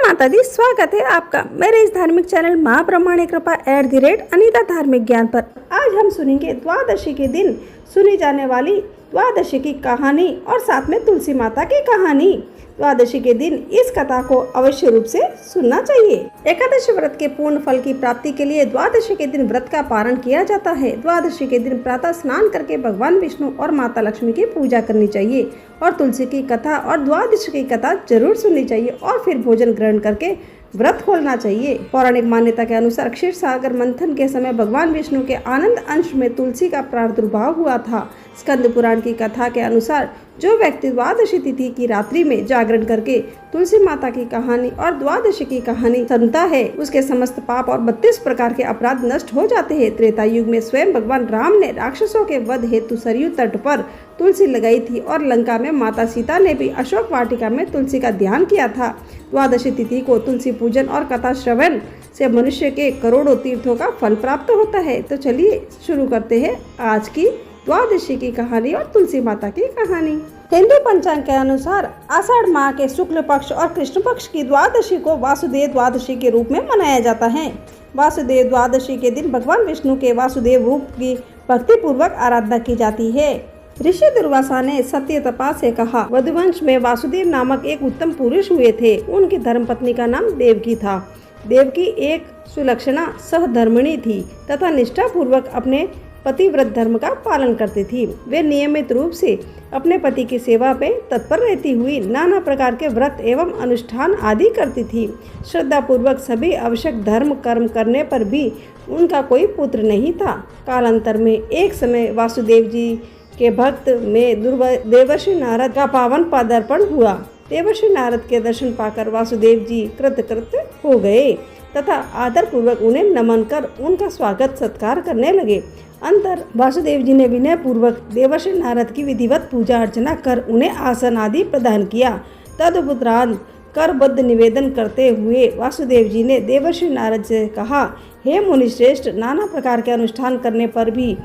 माता दी, स्वागत है आपका मेरे इस धार्मिक चैनल माँ ब्रह्मांड कृपा @अनीता धार्मिक ज्ञान पर। आज हम सुनेंगे द्वादशी के दिन सुनी जाने वाली द्वादशी की कहानी और साथ में तुलसी माता की कहानी। द्वादशी के दिन इस कथा को अवश्य रूप से सुनना चाहिए। एकादशी व्रत के पूर्ण फल की प्राप्ति के लिए द्वादशी के दिन व्रत का पारण किया जाता है। द्वादशी के दिन प्रातः स्नान करके भगवान विष्णु और माता लक्ष्मी की पूजा करनी चाहिए और तुलसी की कथा और द्वादशी की कथा जरूर सुननी चाहिए और फिर भोजन ग्रहण करके व्रत खोलना चाहिए। पौराणिक मान्यता के अनुसार क्षीर सागर मंथन के समय भगवान विष्णु के आनंद अंश में तुलसी का प्रादुर्भाव हुआ था। स्कंद पुराण की कथा के अनुसार जो व्यक्ति द्वादशी तिथि की रात्रि में जागरण करके तुलसी माता की कहानी और द्वादशी की कहानी सुनता है, उसके समस्त पाप और 32 प्रकार के अपराध नष्ट हो जाते हैं। त्रेता युग में स्वयं भगवान राम ने राक्षसों के वध हेतु सरयू तट पर तुलसी लगाई थी और लंका में माता सीता ने भी अशोक वाटिका में तुलसी का ध्यान किया था। द्वादशी तिथि को तुलसी पूजन और कथा श्रवण से मनुष्य के करोड़ों तीर्थों का फल प्राप्त होता है। तो चलिए शुरू करते हैं आज की द्वादशी की कहानी और तुलसी माता की कहानी। हिंदू पंचांग के अनुसार आषाढ़ माह के शुक्ल पक्ष और कृष्ण पक्ष की द्वादशी को वासुदेव द्वादशी के रूप में मनाया जाता है। वासुदेव द्वादशी के दिन भगवान विष्णु के वासुदेव रूप की भक्ति पूर्वक आराधना की जाती है। ऋषि दुर्वासा ने सत्य तपा से कहा, वधुवंश में वासुदेव नामक एक उत्तम पुरुष हुए थे। उनकी धर्मपत्नी का नाम देवकी था। देवकी एक सुलक्षणा सहधर्मिणी थी तथा निष्ठा पूर्वक अपने पतिव्रत धर्म का पालन करती थी। वे नियमित रूप से अपने पति की सेवा में तत्पर रहती हुई नाना प्रकार के व्रत एवं अनुष्ठान आदि करती थी। श्रद्धा पूर्वक सभी आवश्यक धर्म कर्म करने पर भी उनका कोई पुत्र नहीं था। कालांतर में एक समय वासुदेव जी के भक्त में देवर्षि नारद का पावन पदार्पण हुआ। देवर्षि नारद के दर्शन पाकर वासुदेव जी कृतकृत्य हो गए तथा आदर पूर्वक उन्हें नमन कर उनका स्वागत सत्कार करने लगे। अंतर वासुदेव जी ने विनय पूर्वक देवर्षि नारद की विधिवत पूजा अर्चना कर उन्हें आसन आदि प्रदान किया। तदुपरांत करबद्ध निवेदन करते हुए वासुदेव जी ने देवर्षि नारद से कहा, हे मुनिश्रेष्ठ, नाना प्रकार के अनुष्ठान करने पर भी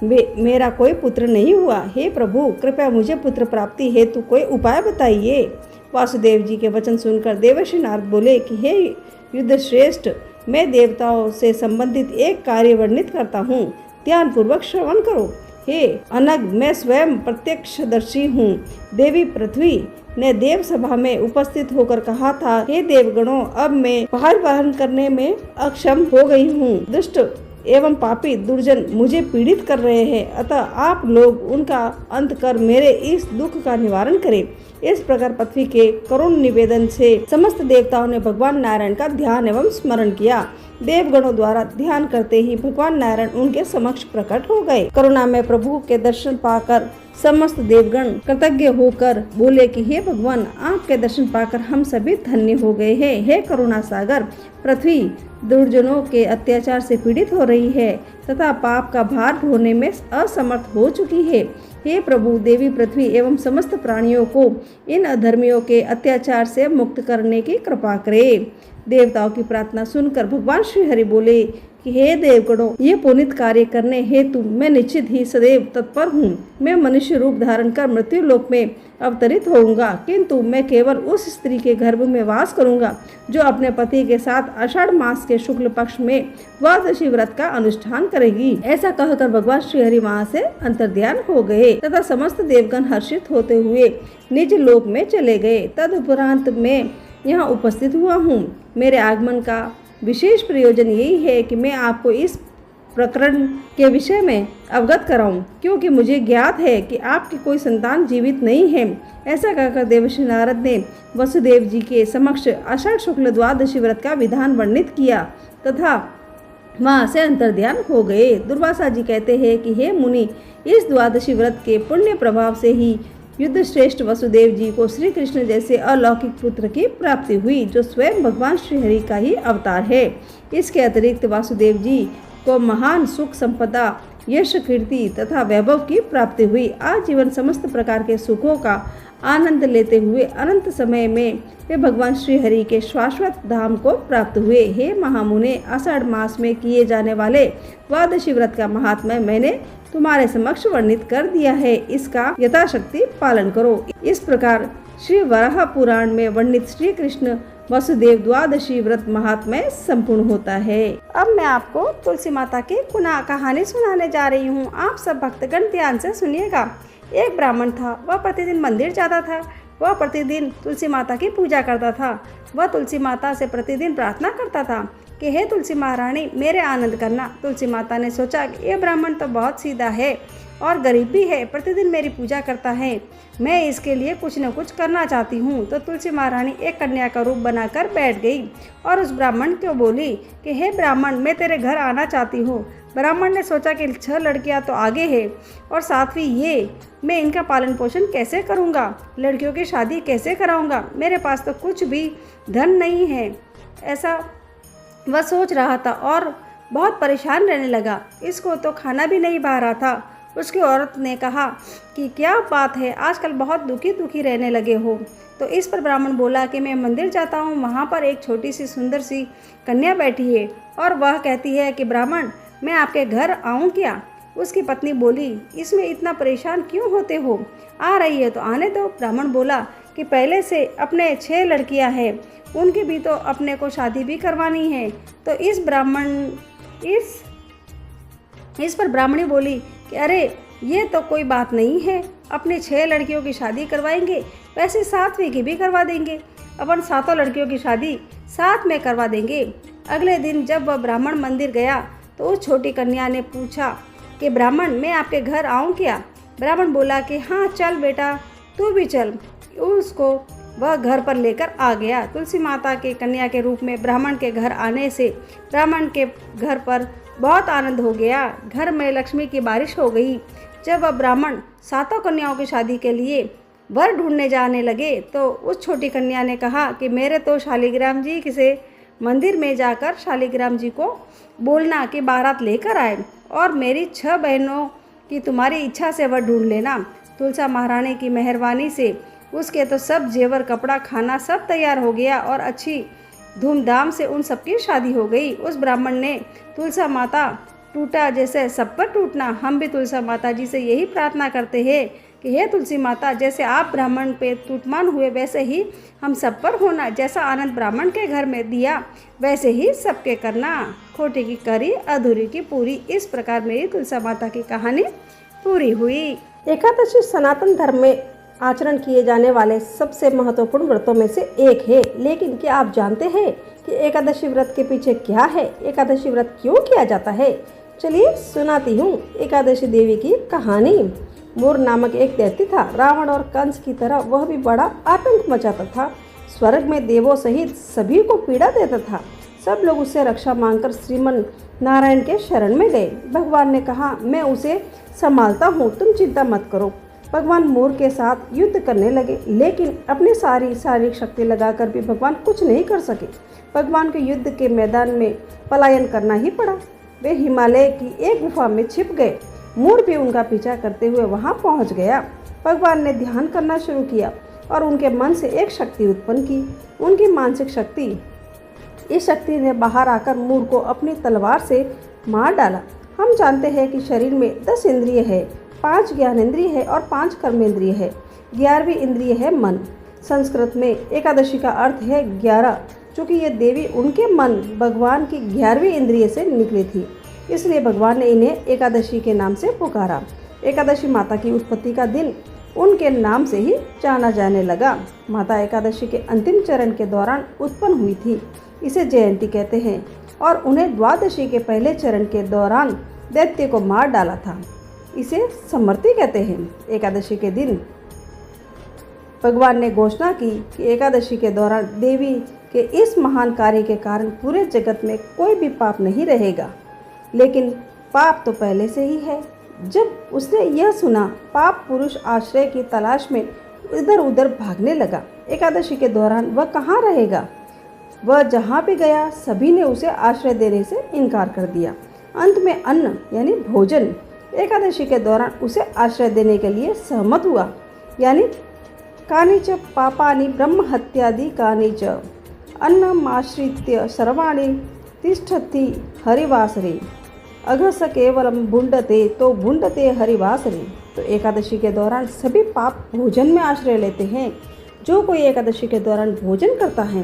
मेरा कोई पुत्र नहीं हुआ। हे प्रभु, कृपया मुझे पुत्र प्राप्ति हेतु कोई उपाय बताइए। वासुदेव जी के वचन सुनकर देवर्षि नारद बोले कि हे युद्ध श्रेष्ठ, मैं देवताओं से संबंधित एक कार्य वर्णित करता हूँ, ध्यान पूर्वक श्रवण करो। हे अनग, मैं स्वयं प्रत्यक्षदर्शी हूँ। देवी पृथ्वी ने देव सभा में उपस्थित होकर कहा था, हे देवगणों, अब मैं भार वहन करने में अक्षम हो गई हूँ। दुष्ट एवं पापी दुर्जन मुझे पीड़ित कर रहे हैं, अतः आप लोग उनका अंत कर मेरे इस दुख का निवारण करें। इस प्रकार पृथ्वी के करुण निवेदन से समस्त देवताओं ने भगवान नारायण का ध्यान एवं स्मरण किया। देवगणों द्वारा ध्यान करते ही भगवान नारायण उनके समक्ष प्रकट हो गए। करुणा में प्रभु के दर्शन पाकर समस्त देवगण कृतज्ञ होकर बोले कि हे भगवान, आपके दर्शन पाकर हम सभी धन्य हो गए हैं। हे करुणा सागर, पृथ्वी दुर्जनों के अत्याचार से पीड़ित हो रही है तथा पाप का भार ढोने में असमर्थ हो चुकी है। हे प्रभु, देवी पृथ्वी एवं समस्त प्राणियों को इन अधर्मियों के अत्याचार से मुक्त करने की कृपा करे। देवताओं की प्रार्थना सुनकर भगवान श्री हरि बोले कि हे देवगणों, ये पुनीत कार्य करने हेतु मैं निश्चित ही सदैव तत्पर हूँ। मैं मनुष्य रूप धारण कर मृत्यु लोक में अवतरित होऊंगा, किंतु मैं केवल उस स्त्री के गर्भ में वास करूंगा जो अपने पति के साथ आषाढ़ मास के शुक्ल पक्ष में द्वादशी व्रत का अनुष्ठान करेगी। ऐसा कहकर भगवान श्री हरि वहाँ से अंतर्ध्यान हो गए तथा समस्त देवगण हर्षित होते हुए निज लोक में चले गए। तदुपरांत मैं यहाँ उपस्थित हुआ हूँ। मेरे आगमन का विशेष प्रयोजन यही है कि मैं आपको इस प्रकरण के विषय में अवगत कराऊं, क्योंकि मुझे ज्ञात है कि आपकी कोई संतान जीवित नहीं है। ऐसा कहकर देवर्षि नारद ने वसुदेव जी के समक्ष आषाढ़ शुक्ल द्वादशी व्रत का विधान वर्णित किया तथा वहाँ से अंतर्ध्यान हो गए। दुर्वासा जी कहते हैं कि हे मुनि, इस द्वादशी व्रत के पुण्य प्रभाव से ही युद्ध श्रेष्ठ वसुदेव जी को श्री कृष्ण जैसे अलौकिक पुत्र की प्राप्ति हुई, जो स्वयं भगवान श्री हरि का ही अवतार है। इसके अतिरिक्त वासुदेव जी को महान सुख संपदा, यश, कीर्ति तथा वैभव की प्राप्ति हुई। आजीवन समस्त प्रकार के सुखों का आनंद लेते हुए अनंत समय में वे भगवान श्री हरि के शाश्वत धाम को प्राप्त हुए। हे महामुने, आषाढ़ मास में किए जाने वाले द्वादशी व्रत का महात्म्य मैंने तुम्हारे समक्ष वर्णित कर दिया है, इसका यथाशक्ति पालन करो। इस प्रकार श्री वराह पुराण में वर्णित श्री कृष्ण वसुदेव द्वादशी व्रत महात्म्य संपूर्ण होता है। अब मैं आपको तुलसी माता की कहानी सुनाने जा रही हूँ। आप सब भक्तगण ध्यान से सुनिएगा। एक ब्राह्मण था, वह प्रतिदिन मंदिर जाता था। वह प्रतिदिन तुलसी माता की पूजा करता था। वह तुलसी माता से प्रतिदिन प्रार्थना करता था कि हे तुलसी महारानी, मेरे आनंद करना। तुलसी माता ने सोचा कि यह ब्राह्मण तो बहुत सीधा है और गरीब भी है, प्रतिदिन मेरी पूजा करता है, मैं इसके लिए कुछ न कुछ करना चाहती हूँ। तो तुलसी महारानी एक कन्या का रूप बनाकर बैठ गई और उस ब्राह्मण को बोली कि हे ब्राह्मण, मैं तेरे घर आना चाहती हूँ। ब्राह्मण ने सोचा कि 6 लड़कियाँ तो आगे है और 7वीं ये, मैं इनका पालन पोषण कैसे करूँगा, लड़कियों की शादी कैसे कराऊँगा, मेरे पास तो कुछ भी धन नहीं है। ऐसा वह सोच रहा था और बहुत परेशान रहने लगा। इसको तो खाना भी नहीं पा रहा था। उसकी औरत ने कहा कि क्या बात है, आजकल बहुत दुखी रहने लगे हो। तो इस पर ब्राह्मण बोला कि मैं मंदिर जाता हूँ, वहाँ पर एक छोटी सी सुंदर सी कन्या बैठी है और वह कहती है कि ब्राह्मण, मैं आपके घर आऊँ क्या। उसकी पत्नी बोली, इसमें इतना परेशान क्यों होते हो, आ रही है तो आने दो। ब्राह्मण बोला कि पहले से अपने 6 लड़कियाँ हैं, उनकी भी तो अपने को शादी भी करवानी है। तो इस पर ब्राह्मणी बोली कि अरे ये तो कोई बात नहीं है, अपनी 6 लड़कियों की शादी करवाएंगे, वैसे 7वीं की भी करवा देंगे, अपन 7 लड़कियों की शादी साथ में करवा देंगे। अगले दिन जब वह ब्राह्मण मंदिर गया तो उस छोटी कन्या ने पूछा कि ब्राह्मण, मैं आपके घर आऊँ क्या। ब्राह्मण बोला कि हाँ चल बेटा, तू भी चल। उसको वह घर पर लेकर आ गया। तुलसी माता के कन्या के रूप में ब्राह्मण के घर आने से ब्राह्मण के घर पर बहुत आनंद हो गया। घर में लक्ष्मी की बारिश हो गई। जब वह ब्राह्मण 7 कन्याओं की शादी के लिए वर ढूंढने जाने लगे तो उस छोटी कन्या ने कहा कि मेरे तो शालिग्राम जी से मंदिर में जाकर शालिग्राम जी को बोलना कि बारात लेकर आए और मेरी 6 बहनों की तुम्हारी इच्छा से वर ढूंढ लेना। तुलसी महारानी की मेहरबानी से उसके तो सब जेवर, कपड़ा, खाना सब तैयार हो गया और अच्छी धूमधाम से उन सबकी शादी हो गई। उस ब्राह्मण ने तुलसी माता टूटा जैसे सब पर टूटना। हम भी तुलसी माता जी से यही प्रार्थना करते हैं कि हे तुलसी माता, जैसे आप ब्राह्मण पे टूटमान हुए वैसे ही हम सब पर होना। जैसा आनंद ब्राह्मण के घर में दिया वैसे ही सबके करना। खोटी की करी, अधूरी की पूरी। इस प्रकार मेरी तुलसी माता की कहानी पूरी हुई। एकादशी सनातन धर्म में आचरण किए जाने वाले सबसे महत्वपूर्ण व्रतों में से एक है। लेकिन क्या आप जानते हैं कि एकादशी व्रत के पीछे क्या है, एकादशी व्रत क्यों किया जाता है? चलिए सुनाती हूँ एकादशी देवी की कहानी। मूर नामक एक दैत्य था। रावण और कंस की तरह वह भी बड़ा आतंक मचाता था। स्वर्ग में देवों सहित सभी को पीड़ा देता था। सब लोग उससे रक्षा मांगकर श्रीमन नारायण के शरण में गए। भगवान ने कहा, मैं उसे संभालता हूँ, तुम चिंता मत करो। भगवान मूर के साथ युद्ध करने लगे, लेकिन अपनी सारी शारीरिक शक्ति लगाकर भी भगवान कुछ नहीं कर सके। भगवान को युद्ध के मैदान में पलायन करना ही पड़ा। वे हिमालय की एक गुफा में छिप गए। मूर भी उनका पीछा करते हुए वहां पहुंच गया। भगवान ने ध्यान करना शुरू किया और उनके मन से एक शक्ति उत्पन्न की, उनकी मानसिक शक्ति। इस शक्ति ने बाहर आकर मूर को अपनी तलवार से मार डाला। हम जानते हैं कि शरीर में 10 इंद्रिय है, 5 ज्ञानेंद्रिय है और 5 कर्मेंद्रिय है। 11वीं इंद्रिय है मन। संस्कृत में एकादशी का अर्थ है 11, चूँकि ये देवी उनके मन भगवान की 11वीं इंद्रिय से निकली थी, इसलिए भगवान ने इन्हें एकादशी के नाम से पुकारा। एकादशी माता की उत्पत्ति का दिन उनके नाम से ही जाना जाने लगा। माता एकादशी के अंतिम चरण के दौरान उत्पन्न हुई थी, इसे जयंती कहते हैं, और उन्हें द्वादशी के पहले चरण के दौरान दैत्य को मार डाला था, इसे समर्ति कहते हैं। एकादशी के दिन भगवान ने घोषणा की कि एकादशी के दौरान देवी के इस महान कार्य के कारण पूरे जगत में कोई भी पाप नहीं रहेगा। लेकिन पाप तो पहले से ही है। जब उसने यह सुना, पाप पुरुष आश्रय की तलाश में इधर उधर भागने लगा। एकादशी के दौरान वह कहाँ रहेगा? वह जहाँ भी गया सभी ने उसे आश्रय देने से इनकार कर दिया। अंत में अन्न यानी भोजन एकादशी के दौरान उसे आश्रय देने के लिए सहमत हुआ। यानी कानिच पापानि ब्रह्म हत्यादि कानिच अन्नमाश्रित्य सर्वाणि तिष्ठति हरिवासरे अघस केवलम भुंडते तो भुंडते हरिवासरे। तो एकादशी के दौरान सभी पाप भोजन में आश्रय लेते हैं। जो कोई एकादशी के दौरान भोजन करता है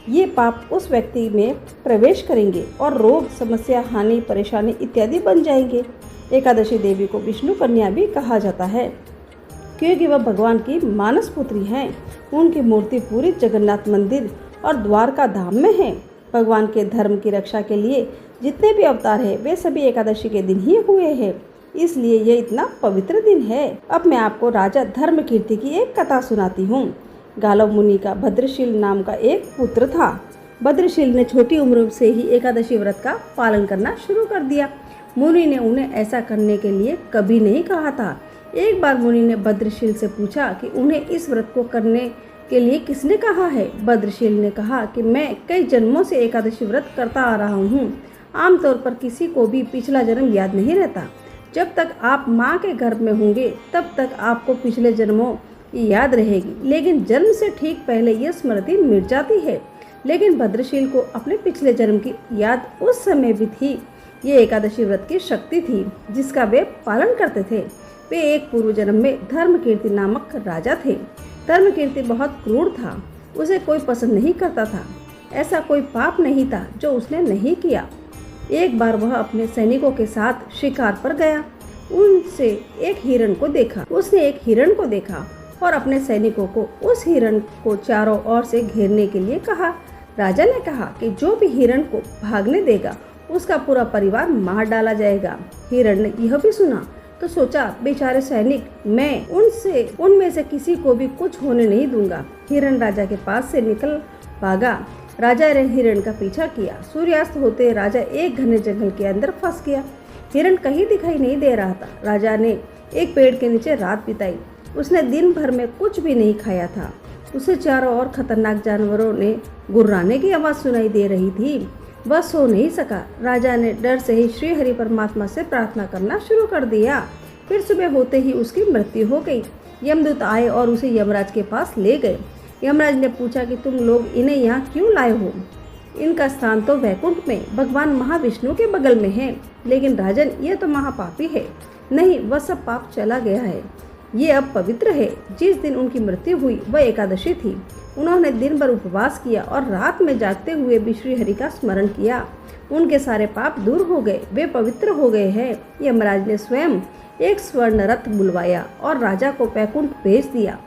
ये पाप उस व्यक्ति में प्रवेश करेंगे और रोग, समस्या, हानि, परेशानी इत्यादि बन जाएंगे। एकादशी देवी को विष्णु कन्या भी कहा जाता है क्योंकि वह भगवान की मानस पुत्री हैं। उनकी मूर्ति पूरी जगन्नाथ मंदिर और द्वारका धाम में है। भगवान के धर्म की रक्षा के लिए जितने भी अवतार हैं वे सभी एकादशी के दिन ही हुए हैं, इसलिए ये इतना पवित्र दिन है। अब मैं आपको राजा धर्मकीर्ति की एक कथा सुनाती हूँ। गालव मुनि का भद्रशील नाम का एक पुत्र था। भद्रशील ने छोटी उम्र से ही एकादशी व्रत का पालन करना शुरू कर दिया। मुनि ने उन्हें ऐसा करने के लिए कभी नहीं कहा था। एक बार मुनि ने भद्रशील से पूछा कि उन्हें इस व्रत को करने के लिए किसने कहा है। भद्रशील ने कहा कि मैं कई जन्मों से एकादशी व्रत करता आ रहा हूँ। आमतौर पर किसी को भी पिछला जन्म याद नहीं रहता। जब तक आप माँ के गर्भ में होंगे तब तक आपको पिछले जन्मों की याद रहेगी, लेकिन जन्म से ठीक पहले यह स्मृति मिट जाती है। लेकिन भद्रशील को अपने पिछले जन्म की याद उस समय भी थी। ये एकादशी व्रत की शक्ति थी जिसका वे पालन करते थे। वे एक पूर्व जन्म में धर्मकीर्ति नामक राजा थे। धर्मकीर्ति बहुत क्रूर था, उसे कोई पसंद नहीं करता था। ऐसा कोई पाप नहीं था जो उसने नहीं किया। एक बार वह अपने सैनिकों के साथ शिकार पर गया। उसने एक हिरण को देखा और अपने सैनिकों को उस हिरण को चारों ओर से घेरने के लिए कहा। राजा ने कहा कि जो भी हिरण को भागने देगा उसका पूरा परिवार मार डाला जाएगा। हिरण ने यह भी सुना तो सोचा, बेचारे सैनिक, मैं उनमें से किसी को भी कुछ होने नहीं दूंगा। हिरण राजा के पास से निकल भागा। राजा ने हिरण का पीछा किया। सूर्यास्त होते राजा एक घने जंगल के अंदर फंस गया। हिरण कहीं दिखाई नहीं दे रहा था। राजा ने एक पेड़ के नीचे रात बिताई। उसने दिन भर में कुछ भी नहीं खाया था। उसे चारों ओर खतरनाक जानवरों ने गुर्राने की आवाज़ सुनाई दे रही थी। वह सो नहीं सका। राजा ने डर से ही श्री हरि परमात्मा से प्रार्थना करना शुरू कर दिया। फिर सुबह होते ही उसकी मृत्यु हो गई। यमदूत आए और उसे यमराज के पास ले गए। यमराज ने पूछा कि तुम लोग इन्हें यहाँ क्यों लाए हो? इनका स्थान तो वैकुंठ में भगवान महाविष्णु के बगल में है। लेकिन राजन, ये तो महापापी है। नहीं, वह सब पाप चला गया है। ये अब पवित्र है। जिस दिन उनकी मृत्यु हुई वह एकादशी थी। उन्होंने दिन भर उपवास किया और रात में जागते हुए भी श्री हरि का स्मरण किया। उनके सारे पाप दूर हो गए, वे पवित्र हो गए हैं। यमराज ने स्वयं एक स्वर्ण रथ बुलवाया और राजा को वैकुंठ भेज दिया।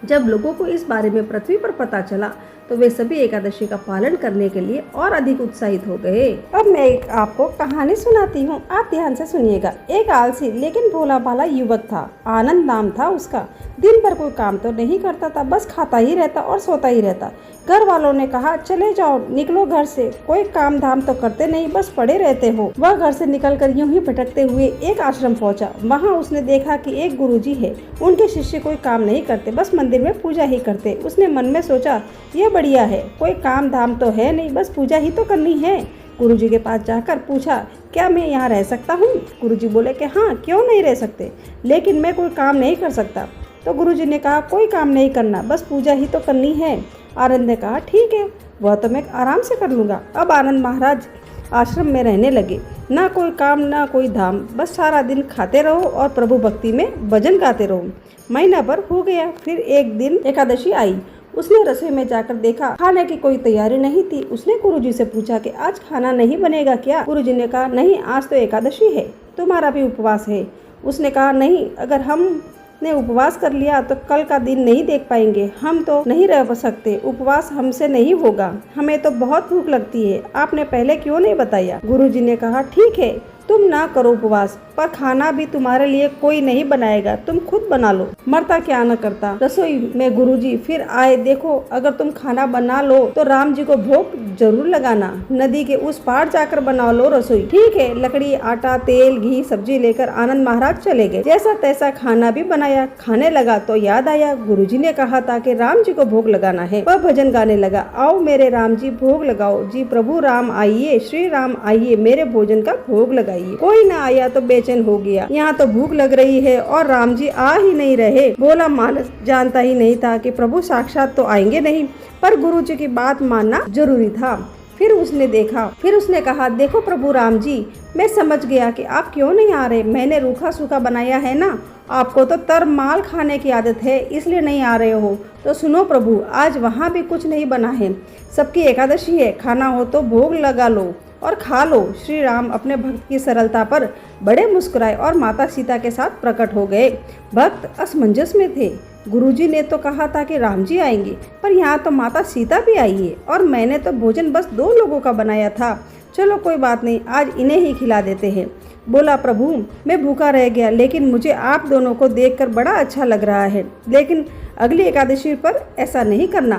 जब लोगों को इस बारे में पृथ्वी पर पता चला तो वे सभी एकादशी का पालन करने के लिए और अधिक उत्साहित हो गए। अब मैं एक आपको कहानी सुनाती हूँ, आप ध्यान से सुनिएगा। एक आलसी लेकिन भोला भाला युवक था। आनंद नाम था उसका। दिन भर कोई काम तो नहीं करता था, बस खाता ही रहता और सोता ही रहता। घर वालों ने कहा, चले जाओ, निकलो घर से, कोई काम धाम तो करते नहीं, बस पड़े रहते हो। वह घर से निकलकर यूं ही भटकते हुए एक आश्रम पहुंचा। वहां उसने देखा कि एक गुरुजी है। उनके शिष्य कोई काम नहीं करते, बस मंदिर में पूजा ही करते। उसने मन में सोचा, यह बढ़िया है, कोई काम धाम तो है नहीं, बस पूजा ही तो करनी है। गुरुजी के पास जाकर पूछा, क्या मैं यहाँ रह सकता हूँ? गुरुजी बोले कि हाँ, क्यों नहीं रह सकते, लेकिन मैं कोई काम नहीं कर सकता। तो गुरुजी ने कहा, कोई काम नहीं करना, बस पूजा ही तो करनी है। आनंद ने कहा, ठीक है, वह तो मैं आराम से कर लूँगा। अब आनंद महाराज आश्रम में रहने लगे। ना कोई काम ना कोई धाम, बस सारा दिन खाते रहो और प्रभु भक्ति में भजन गाते रहो। महीना भर हो गया। फिर एक दिन एकादशी आई। उसने रसोई में जाकर देखा, खाने की कोई तैयारी नहीं थी। उसने गुरुजी से पूछा कि आज खाना नहीं बनेगा क्या? गुरुजी ने कहा, नहीं, आज तो एकादशी है, तुम्हारा भी उपवास है। उसने कहा, नहीं, अगर हमने उपवास कर लिया तो कल का दिन नहीं देख पाएंगे, हम तो नहीं रह सकते, उपवास हमसे नहीं होगा, हमें तो बहुत भूख लगती है, आपने पहले क्यों नहीं बताया? गुरुजी ने कहा, ठीक है, तुम ना करो उपवास, पर खाना भी तुम्हारे लिए कोई नहीं बनाएगा, तुम खुद बना लो। मरता क्या न करता। रसोई में गुरुजी फिर आए। देखो, अगर तुम खाना बना लो तो राम जी को भोग जरूर लगाना। नदी के उस पार जाकर बना लो रसोई। ठीक है। लकड़ी, आटा, तेल, घी, सब्जी लेकर आनंद महाराज चले गए। जैसा तैसा खाना भी बनाया। खाने लगा तो याद आया, गुरुजी ने कहा था कि राम जी को भोग लगाना है। वह भजन गाने लगा, आओ मेरे राम जी भोग लगाओ जी, प्रभु राम आइए, श्री राम आइए, मेरे भोजन का भोग लगाइए। कोई न आया तो बेचैन हो गया। यहाँ तो भूख लग रही है और राम जी आ ही नहीं रहे। भोला मानस जानता ही नहीं था कि प्रभु साक्षात तो आएंगे नहीं, पर गुरु जी की बात मानना जरूरी था। फिर उसने कहा, देखो प्रभु राम जी, मैं समझ गया कि आप क्यों नहीं आ रहे। मैंने रूखा सूखा बनाया है ना, आपको तो तरमाल खाने की आदत है, इसलिए नहीं आ रहे हो। तो सुनो प्रभु, आज वहाँ भी कुछ नहीं बना है, सबकी एकादशी है, खाना हो तो भोग लगा लो और खा लो। श्री राम अपने भक्त की सरलता पर बड़े मुस्कुराए और माता सीता के साथ प्रकट हो गए। भक्त असमंजस में थे। गुरुजी ने तो कहा था कि राम जी आएंगे, पर यहाँ तो माता सीता भी आई है और मैंने तो भोजन बस 2 लोगों का बनाया था। चलो कोई बात नहीं, आज इन्हें ही खिला देते हैं। बोला, प्रभु मैं भूखा रह गया, लेकिन मुझे आप दोनों को देखकर बड़ा अच्छा लग रहा है, लेकिन अगली एकादशी पर ऐसा नहीं करना।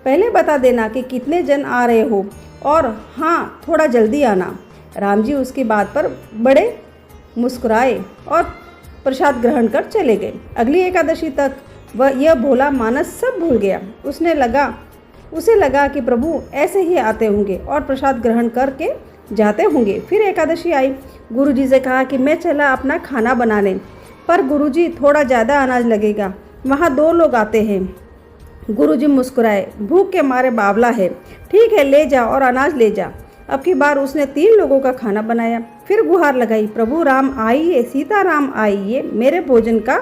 पहले बता देना कि कितने जन आ रहे हो, और हाँ, थोड़ा जल्दी आना। राम जी उसकी बात पर बड़े मुस्कुराए और प्रसाद ग्रहण कर चले गए। अगली एकादशी तक वह यह भोला मानस सब भूल गया। उसे लगा कि प्रभु ऐसे ही आते होंगे और प्रसाद ग्रहण करके जाते होंगे। फिर एकादशी आई। गुरुजी से कहा कि मैं चला अपना खाना बनाने, पर गुरुजी थोड़ा ज़्यादा अनाज लगेगा, वहाँ 2 लोग आते हैं। गुरुजी मुस्कुराए, भूख के मारे बावला है, ठीक है ले जा और अनाज ले जा। अब की बार उसने 3 लोगों का खाना बनाया। फिर गुहार लगाई, प्रभु राम आइए, सीता राम आइए, मेरे भोजन का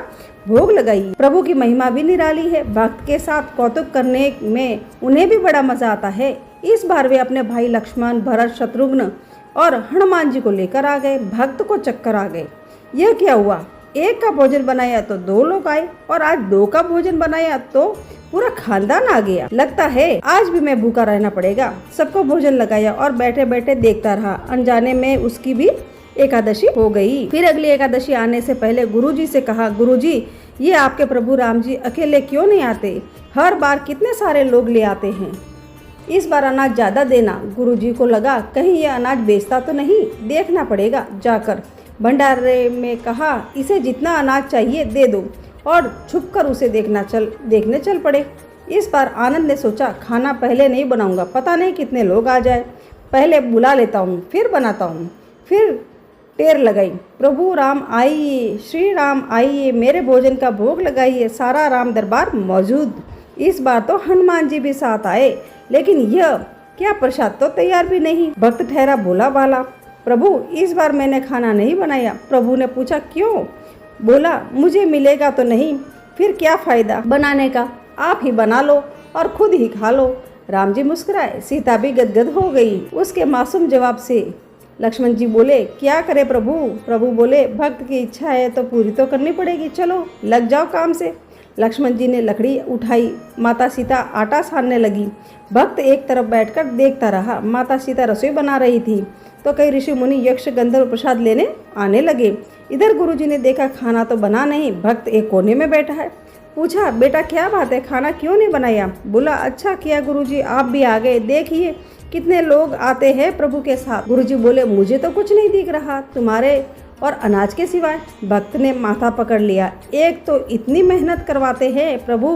भोग लगाइए। प्रभु की महिमा भी निराली है, भक्त के साथ कौतुक करने में उन्हें भी बड़ा मजा आता है। इस बार वे अपने भाई लक्ष्मण, भरत, शत्रुघ्न और हनुमान जी को लेकर आ गए। भक्त को चक्कर आ गए, यह क्या हुआ, 1 का भोजन बनाया तो 2 लोग आए, और आज 2 का भोजन बनाया तो पूरा खानदान आ गया। लगता है आज भी मैं भूखा रहना पड़ेगा। सबको भोजन लगाया और बैठे बैठे देखता रहा। अनजाने में उसकी भी एकादशी हो गई। फिर अगली एकादशी आने से पहले गुरुजी से कहा, गुरुजी ये आपके प्रभु राम जी अकेले क्यों नहीं आते, हर बार कितने सारे लोग ले आते हैं, इस बार अनाज ज़्यादा देना। गुरुजी को लगा कहीं ये अनाज बेचता तो नहीं, देखना पड़ेगा जाकर। भंडारे में कहा, इसे जितना अनाज चाहिए दे दो, और छुपकर उसे देखने चल पड़े। इस बार आनंद ने सोचा, खाना पहले नहीं बनाऊंगा, पता नहीं कितने लोग आ जाए, पहले बुला लेता हूँ फिर बनाता हूँ। फिर टेर लगाई, प्रभु राम आइए, श्री राम आइए, मेरे भोजन का भोग लगाइए। सारा राम दरबार मौजूद। इस बार तो हनुमान जी भी साथ आए, लेकिन यह क्या प्रसाद तो तैयार भी नहीं। भक्त ठहरा भोला भाला, प्रभु इस बार मैंने खाना नहीं बनाया। प्रभु ने पूछा, क्यों? बोला, मुझे मिलेगा तो नहीं, फिर क्या फायदा बनाने का, आप ही बना लो और खुद ही खा लो। राम जी मुस्कुराए, सीता भी गदगद हो गई उसके मासूम जवाब से। लक्ष्मण जी बोले, क्या करे प्रभु? प्रभु बोले, भक्त की इच्छा है तो पूरी तो करनी पड़ेगी, चलो लग जाओ काम से। लक्ष्मण जी ने लकड़ी उठाई, माता सीता आटा सानने लगी। भक्त एक तरफ बैठकर देखता रहा। माता सीता रसोई बना रही थी तो कई ऋषि मुनि यक्ष गंधर्व प्रसाद लेने आने लगे। इधर गुरुजी ने देखा खाना तो बना नहीं, भक्त एक कोने में बैठा है। पूछा, बेटा क्या बात है, खाना क्यों नहीं बनाया? बोला, अच्छा किया गुरुजी आप भी आ गए, देखिए कितने लोग आते हैं प्रभु के साथ। गुरुजी बोले, मुझे तो कुछ नहीं दिख रहा तुम्हारे और अनाज के सिवाय। भक्त ने माथा पकड़ लिया, एक तो इतनी मेहनत करवाते हैं प्रभु,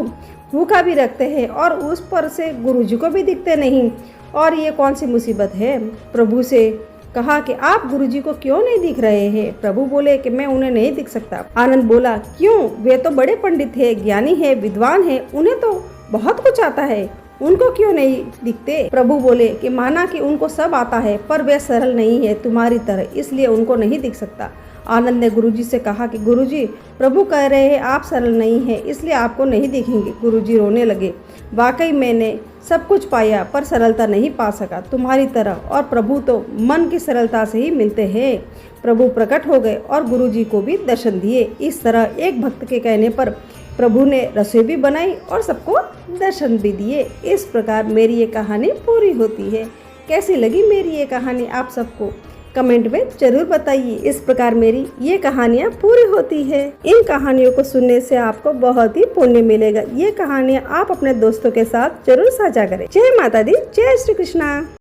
भूखा भी रखते हैं और उस पर से गुरुजी को भी दिखते नहीं, और ये कौन सी मुसीबत है। प्रभु से कहा कि आप गुरुजी को क्यों नहीं दिख रहे हैं? प्रभु बोले कि मैं उन्हें नहीं दिख सकता। आनंद बोला, क्यों? वे तो बड़े पंडित है, ज्ञानी है, विद्वान है, उन्हें तो बहुत कुछ आता है, उनको क्यों नहीं दिखते? प्रभु बोले कि माना कि उनको सब आता है, पर वे सरल नहीं है तुम्हारी तरह, इसलिए उनको नहीं दिख सकता। आनंद ने गुरुजी से कहा कि गुरुजी प्रभु कह रहे हैं आप सरल नहीं है, इसलिए आपको नहीं दिखेंगे। गुरुजी रोने लगे, वाकई मैंने सब कुछ पाया पर सरलता नहीं पा सका तुम्हारी तरह, और प्रभु तो मन की सरलता से ही मिलते हैं। प्रभु प्रकट हो गए और गुरुजी को भी दर्शन दिए। इस तरह एक भक्त के कहने पर प्रभु ने रसोई भी बनाई और सबको दर्शन भी दिए। इस प्रकार मेरी ये कहानी पूरी होती है। कैसी लगी मेरी ये कहानी आप सबको कमेंट में जरूर बताइए। इस प्रकार मेरी ये कहानियाँ पूरी होती है। इन कहानियों को सुनने से आपको बहुत ही पुण्य मिलेगा। ये कहानियाँ आप अपने दोस्तों के साथ जरूर साझा करें। जय माता दी, जय श्री कृष्णा।